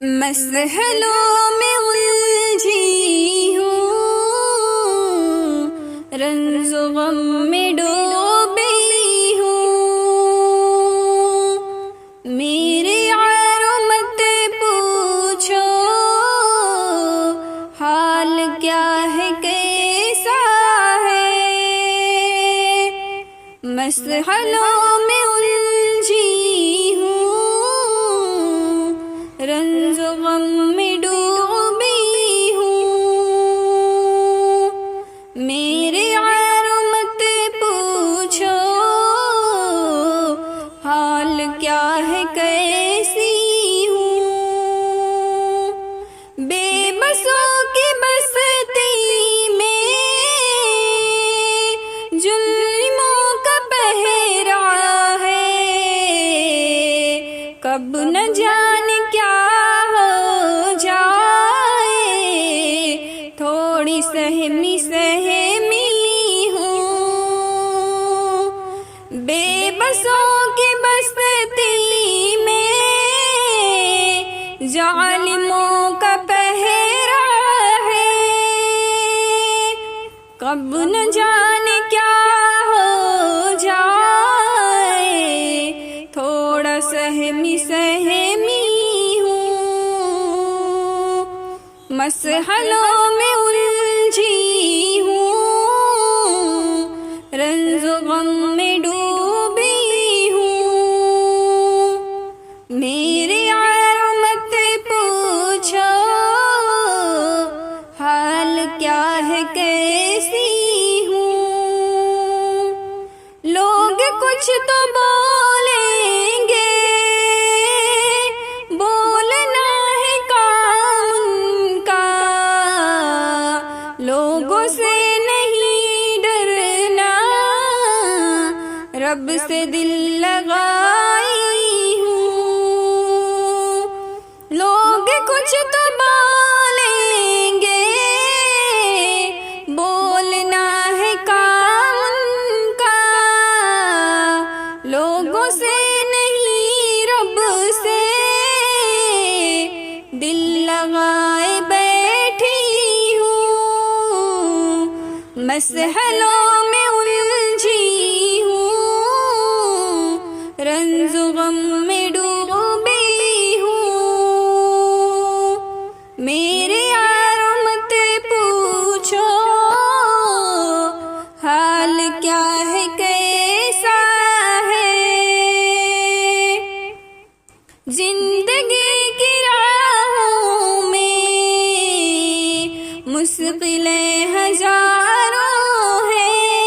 मसहलों में उलझी हूँ, रंज़ो गम में डूबी हूँ। मेरे यारो मत पूछो हाल क्या है कैसा है। मसहलों में उलझी हूँ, रंज़ो गम में डूबी हूँ। मेरे यारो मत पूछो हाल क्या है कैसी हूँ। बेबसों की बस्ती में जुल्मों का पहरा है, कब न जाने क्या हो जाए। थोड़ी सहमी सहमी हूँ, बेबसों की बस्ती में जालिमों का पहरा है, कब न जाने क्या हो जाए। थोड़ा सहमी सहमी हूँ, मसहलों में उलझी हूँ, रंज़ो गम में डूबी हूँ। मेरे यारो मत पूछो हाल क्या है कैसी हूँ। लोग कुछ तो बोलेंगे, बोलना है काम उनका। लोगों से नहीं डरना, रब से दिल लगाई हूँ। लोग कुछ तो बोलेंगे, बोलना है काम उनका। लोगों से नहीं रब से दिल लगाए बैठी हूँ। मसहलों में उलझी हूँ, रंज़ो गम में डूबी हूँ। मेरे यारो मत पूछो हाल क्या है कैसा है। जिंदगी की राहों में मुश्किलें हजारों हैं,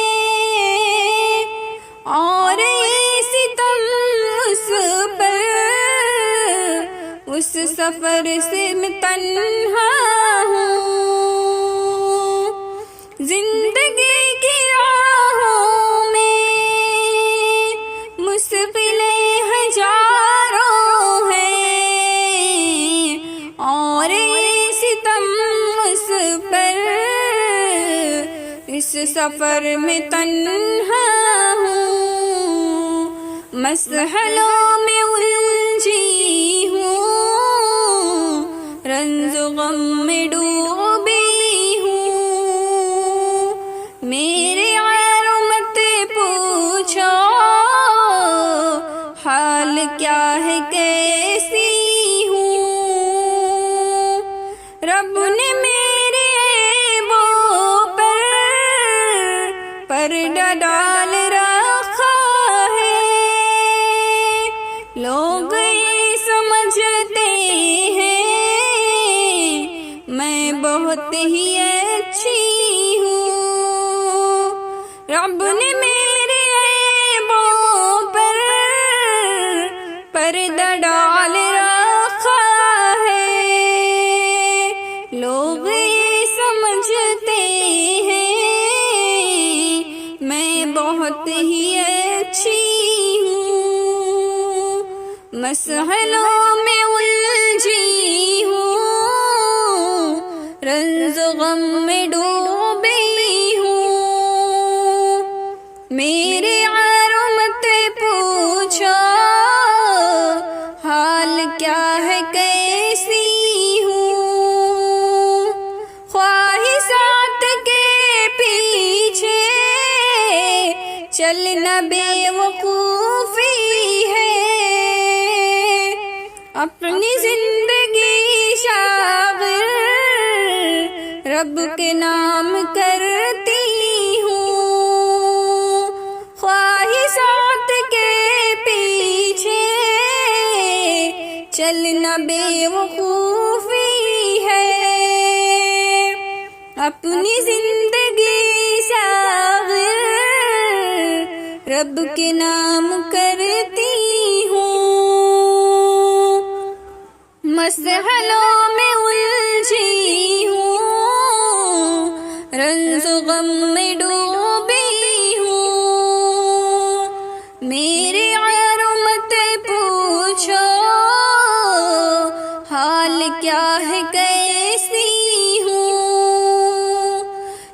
और ये सितम उस पर, उस सफर से मैं तन्हा हूँ। जिंदगी की राहों में मुश्किलें हजारों हैं, और ये सितम उस पर, इस सफर में तन्हा हूँ। मसहलों में उलझी हूँ, रंज़ो गम में डूबी हूँ। मेरे यारो मत पूछो हाल क्या है कैसी हूँ। रब ने मेरे ऐबों पर पर्दा डाल रखा है। लोग ये समझते हैं मैं बहुत ही अच्छी हूँ। रब ने मेरे ऐबों पर पर्दा डाल रखा है। लोग ये समझते हैं मैं बहुत ही अच्छी हूँ। मसहलों में उलझी हूँ, रंज़ो गम में डूबी हूँ। मेरे यारो मत पूछो हाल क्या है कैसी अपनी जिंदगी शागिर रब के नाम करती हूँ, ख्वाहिशात के पीछे चलना बेवकूफी है। अपनी जिंदगी शागिर रब के नाम करती हूँ, मसहलों में उलझी हूँ, रंज गम में डूबी हूँ। मेरे यारो मत पूछो हाल क्या है कैसी हूँ,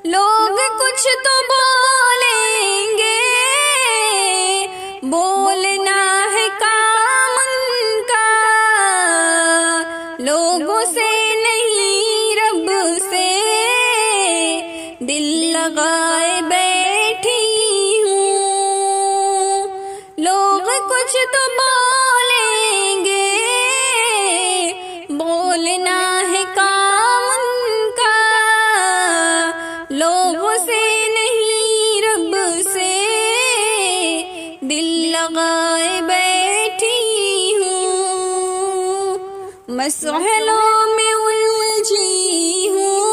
लोग कुछ तो बोलेंगे, बोलना है काम उनका, लोगों से नहीं रब से दिल लगाए बैठी हूँ। लोग कुछ तो बोलेंगे, बोलना है काम उनका, लोगों से नहीं रब से दिल लगाए बैठी हूँ। मसहलों में उलझी हूँ,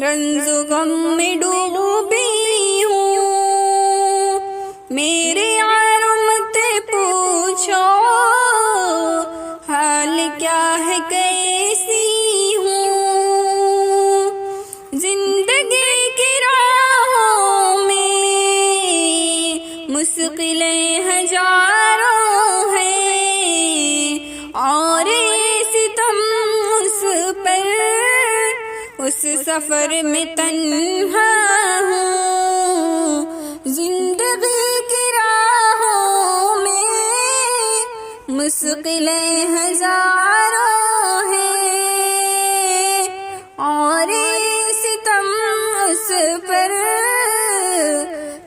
रंज गम में डूबी हूँ। मेरे यारो मत पूछो हाल क्या है कैसी हूँ। जिंदगी की राहों में मुश्किलें हजारों हैं, और ये सितम उस पर उस सफर में तन्हा हूँ। जिंदगी की राहों में मुश्किलें हजारों हैं, और ये सितम उस पर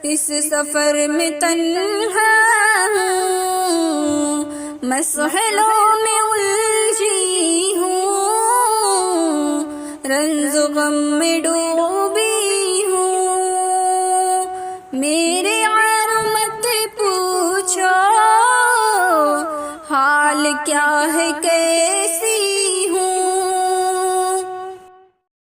इस सफर में तन्हा हूँ। मसहलों में उलझी हूँ, रंज गम में डूबी हूँ। मेरे यारो मत पूछो हाल क्या है कैसी